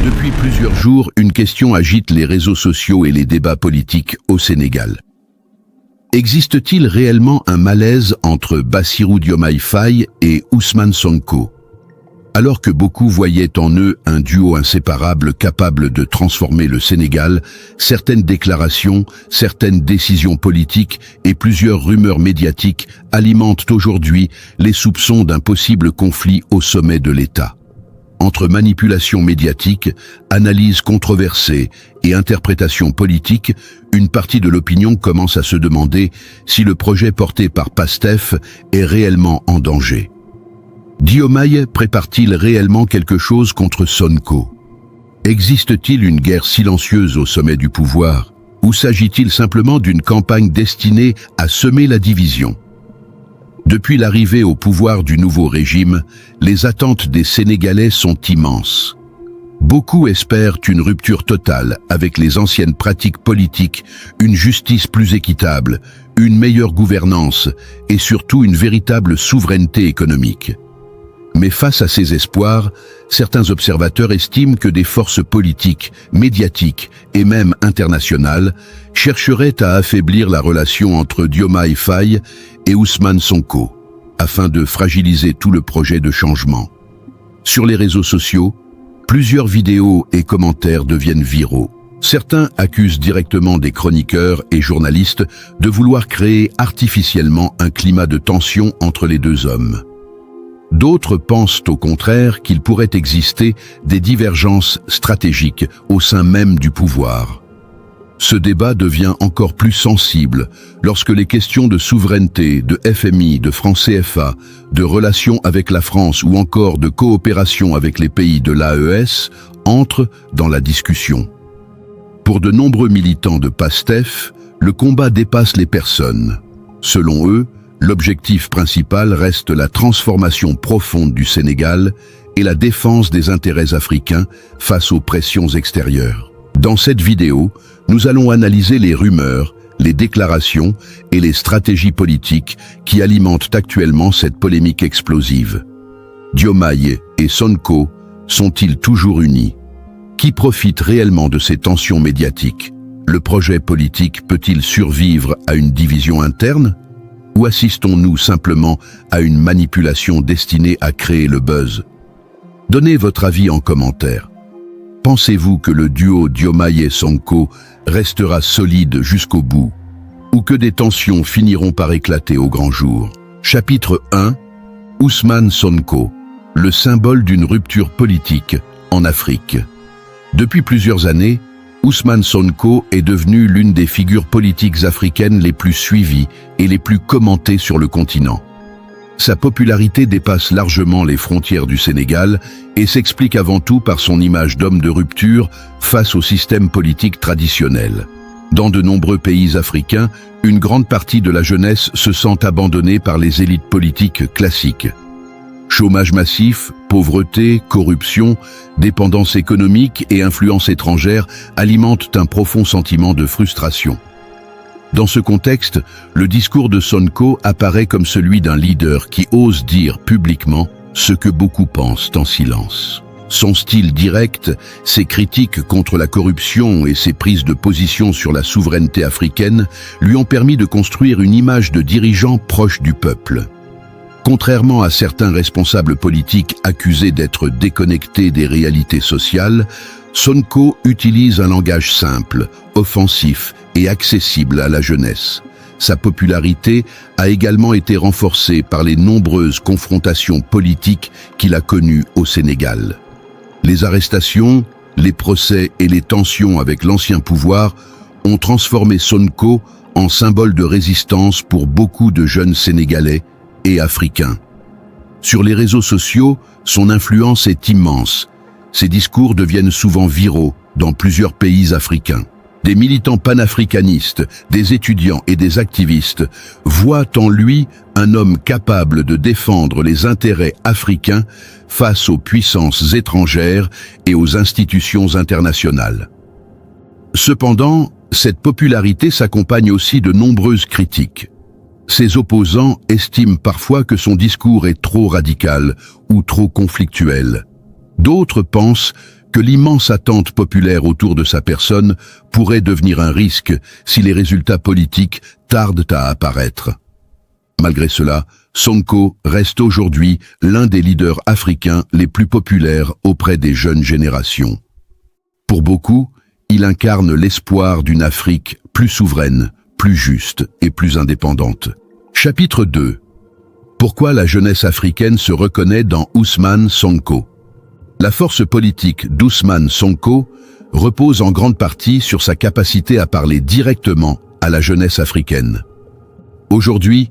Depuis plusieurs jours, une question agite les réseaux sociaux et les débats politiques au Sénégal. Existe-t-il réellement un malaise entre Bassirou Diomaye Faye et Ousmane Sonko? Alors que beaucoup voyaient en eux un duo inséparable capable de transformer le Sénégal, certaines déclarations, certaines décisions politiques et plusieurs rumeurs médiatiques alimentent aujourd'hui les soupçons d'un possible conflit au sommet de l'État. Entre manipulation médiatique, analyse controversée et interprétation politique, une partie de l'opinion commence à se demander si le projet porté par Pastef est réellement en danger. Diomaye prépare-t-il réellement quelque chose contre Sonko? Existe-t-il une guerre silencieuse au sommet du pouvoir? Ou s'agit-il simplement d'une campagne destinée à semer la division? Depuis l'arrivée au pouvoir du nouveau régime, les attentes des Sénégalais sont immenses. Beaucoup espèrent une rupture totale avec les anciennes pratiques politiques, une justice plus équitable, une meilleure gouvernance et surtout une véritable souveraineté économique. Mais face à ces espoirs, certains observateurs estiment que des forces politiques, médiatiques et même internationales chercheraient à affaiblir la relation entre Diomaye Faye et Ousmane Sonko, afin de fragiliser tout le projet de changement. Sur les réseaux sociaux, plusieurs vidéos et commentaires deviennent viraux. Certains accusent directement des chroniqueurs et journalistes de vouloir créer artificiellement un climat de tension entre les deux hommes. D'autres pensent au contraire qu'il pourrait exister des divergences stratégiques au sein même du pouvoir. Ce débat devient encore plus sensible lorsque les questions de souveraineté, de FMI, de franc CFA, de relations avec la France ou encore de coopération avec les pays de l'AES entrent dans la discussion. Pour de nombreux militants de Pastef, le combat dépasse les personnes. Selon eux, l'objectif principal reste la transformation profonde du Sénégal et la défense des intérêts africains face aux pressions extérieures. Dans cette vidéo, nous allons analyser les rumeurs, les déclarations et les stratégies politiques qui alimentent actuellement cette polémique explosive. Diomaye et Sonko sont-ils toujours unis? Qui profite réellement de ces tensions médiatiques? Le projet politique peut-il survivre à une division interne? Ou assistons-nous simplement à une manipulation destinée à créer le buzz? Donnez votre avis en commentaire. Pensez-vous que le duo Diomaye-Sonko restera solide jusqu'au bout? Ou que des tensions finiront par éclater au grand jour? Chapitre 1. Ousmane Sonko, le symbole d'une rupture politique en Afrique. Depuis plusieurs années, Ousmane Sonko est devenu l'une des figures politiques africaines les plus suivies et les plus commentées sur le continent. Sa popularité dépasse largement les frontières du Sénégal et s'explique avant tout par son image d'homme de rupture face au système politique traditionnel. Dans de nombreux pays africains, une grande partie de la jeunesse se sent abandonnée par les élites politiques classiques. Chômage massif, pauvreté, corruption, dépendance économique et influence étrangère alimentent un profond sentiment de frustration. Dans ce contexte, le discours de Sonko apparaît comme celui d'un leader qui ose dire publiquement ce que beaucoup pensent en silence. Son style direct, ses critiques contre la corruption et ses prises de position sur la souveraineté africaine lui ont permis de construire une image de dirigeant proche du peuple. Contrairement à certains responsables politiques accusés d'être déconnectés des réalités sociales, Sonko utilise un langage simple, offensif et accessible à la jeunesse. Sa popularité a également été renforcée par les nombreuses confrontations politiques qu'il a connues au Sénégal. Les arrestations, les procès et les tensions avec l'ancien pouvoir ont transformé Sonko en symbole de résistance pour beaucoup de jeunes Sénégalais et africains. Sur les réseaux sociaux, son influence est immense. Ses discours deviennent souvent viraux dans plusieurs pays africains. Des militants panafricanistes, des étudiants et des activistes voient en lui un homme capable de défendre les intérêts africains face aux puissances étrangères et aux institutions internationales. Cependant, cette popularité s'accompagne aussi de nombreuses critiques. Ses opposants estiment parfois que son discours est trop radical ou trop conflictuel. D'autres pensent que l'immense attente populaire autour de sa personne pourrait devenir un risque si les résultats politiques tardent à apparaître. Malgré cela, Sonko reste aujourd'hui l'un des leaders africains les plus populaires auprès des jeunes générations. Pour beaucoup, il incarne l'espoir d'une Afrique plus souveraine, plus juste et plus indépendante. Chapitre 2. Pourquoi la jeunesse africaine se reconnaît dans Ousmane Sonko? La force politique d'Ousmane Sonko repose en grande partie sur sa capacité à parler directement à la jeunesse africaine. Aujourd'hui,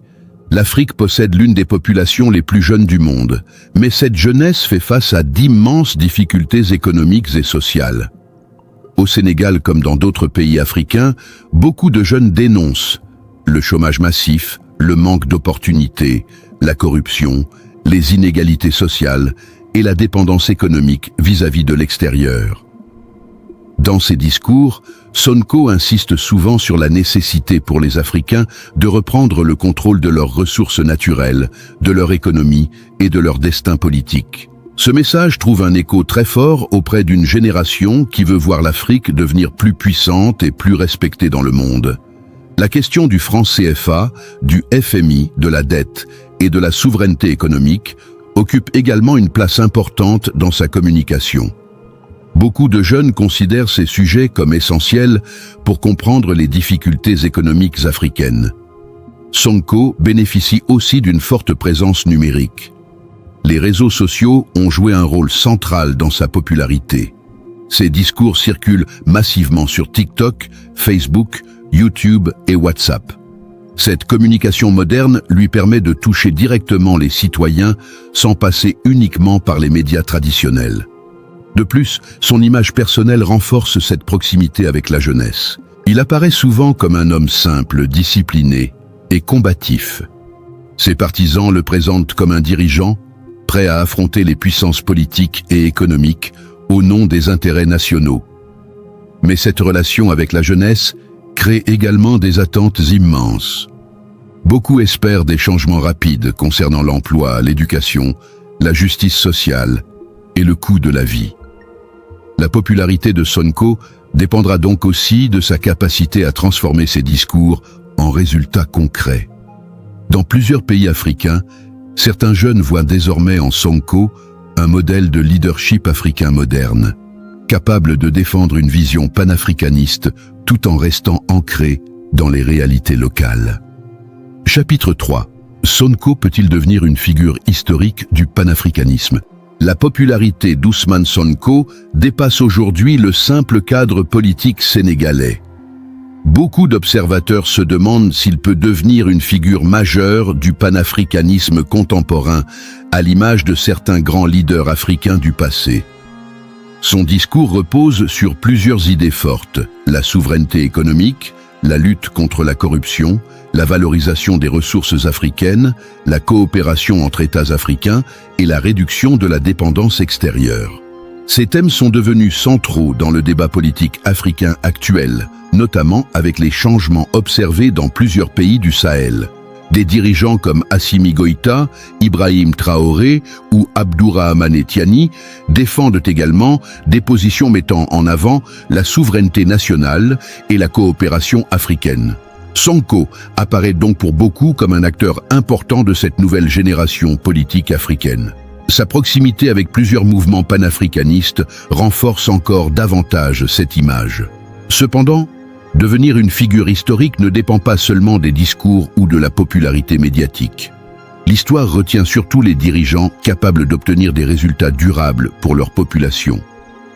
l'Afrique possède l'une des populations les plus jeunes du monde, mais cette jeunesse fait face à d'immenses difficultés économiques et sociales. Au Sénégal comme dans d'autres pays africains, beaucoup de jeunes dénoncent le chômage massif, le manque d'opportunités, la corruption, les inégalités sociales et la dépendance économique vis-à-vis de l'extérieur. Dans ses discours, Sonko insiste souvent sur la nécessité pour les Africains de reprendre le contrôle de leurs ressources naturelles, de leur économie et de leur destin politique. Ce message trouve un écho très fort auprès d'une génération qui veut voir l'Afrique devenir plus puissante et plus respectée dans le monde. La question du franc CFA, du FMI, de la dette et de la souveraineté économique occupe également une place importante dans sa communication. Beaucoup de jeunes considèrent ces sujets comme essentiels pour comprendre les difficultés économiques africaines. Sonko bénéficie aussi d'une forte présence numérique. Les réseaux sociaux ont joué un rôle central dans sa popularité. Ses discours circulent massivement sur TikTok, Facebook, YouTube et WhatsApp. Cette communication moderne lui permet de toucher directement les citoyens sans passer uniquement par les médias traditionnels. De plus, son image personnelle renforce cette proximité avec la jeunesse. Il apparaît souvent comme un homme simple, discipliné et combatif. Ses partisans le présentent comme un dirigeant, prêt à affronter les puissances politiques et économiques au nom des intérêts nationaux. Mais cette relation avec la jeunesse crée également des attentes immenses. Beaucoup espèrent des changements rapides concernant l'emploi, l'éducation, la justice sociale et le coût de la vie. La popularité de Sonko dépendra donc aussi de sa capacité à transformer ses discours en résultats concrets. Dans plusieurs pays africains, certains jeunes voient désormais en Sonko un modèle de leadership africain moderne, capable de défendre une vision panafricaniste tout en restant ancré dans les réalités locales. Chapitre 3. Sonko peut-il devenir une figure historique du panafricanisme? La popularité d'Ousmane Sonko dépasse aujourd'hui le simple cadre politique sénégalais. Beaucoup d'observateurs se demandent s'il peut devenir une figure majeure du panafricanisme contemporain, à l'image de certains grands leaders africains du passé. Son discours repose sur plusieurs idées fortes: la souveraineté économique, la lutte contre la corruption, la valorisation des ressources africaines, la coopération entre États africains et la réduction de la dépendance extérieure. Ces thèmes sont devenus centraux dans le débat politique africain actuel, notamment avec les changements observés dans plusieurs pays du Sahel. Des dirigeants comme Assimi Goïta, Ibrahim Traoré ou Abdourahmane Tiani défendent également des positions mettant en avant la souveraineté nationale et la coopération africaine. Sonko apparaît donc pour beaucoup comme un acteur important de cette nouvelle génération politique africaine. Sa proximité avec plusieurs mouvements panafricanistes renforce encore davantage cette image. Cependant, devenir une figure historique ne dépend pas seulement des discours ou de la popularité médiatique. L'histoire retient surtout les dirigeants capables d'obtenir des résultats durables pour leur population.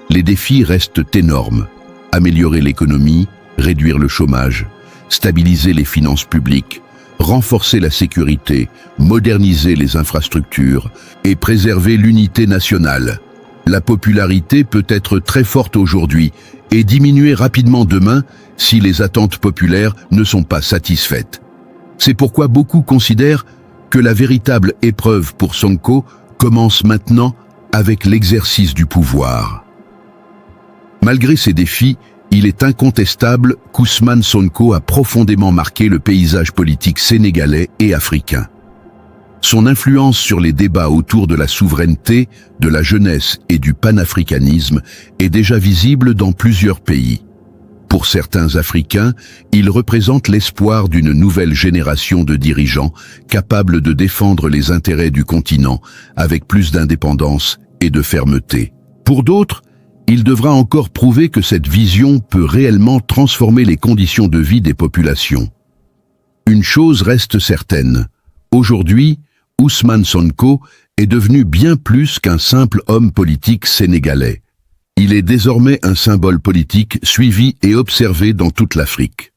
Les défis restent énormes: améliorer l'économie, réduire le chômage, stabiliser les finances publiques, renforcer la sécurité, moderniser les infrastructures et préserver l'unité nationale. La popularité peut être très forte aujourd'hui et diminuer rapidement demain si les attentes populaires ne sont pas satisfaites. C'est pourquoi beaucoup considèrent que la véritable épreuve pour Sonko commence maintenant avec l'exercice du pouvoir. Malgré ces défis, il est incontestable qu'Ousmane Sonko a profondément marqué le paysage politique sénégalais et africain. Son influence sur les débats autour de la souveraineté, de la jeunesse et du panafricanisme est déjà visible dans plusieurs pays. Pour certains Africains, il représente l'espoir d'une nouvelle génération de dirigeants capables de défendre les intérêts du continent avec plus d'indépendance et de fermeté. Pour d'autres, il devra encore prouver que cette vision peut réellement transformer les conditions de vie des populations. Une chose reste certaine. Aujourd'hui, Ousmane Sonko est devenu bien plus qu'un simple homme politique sénégalais. Il est désormais un symbole politique suivi et observé dans toute l'Afrique.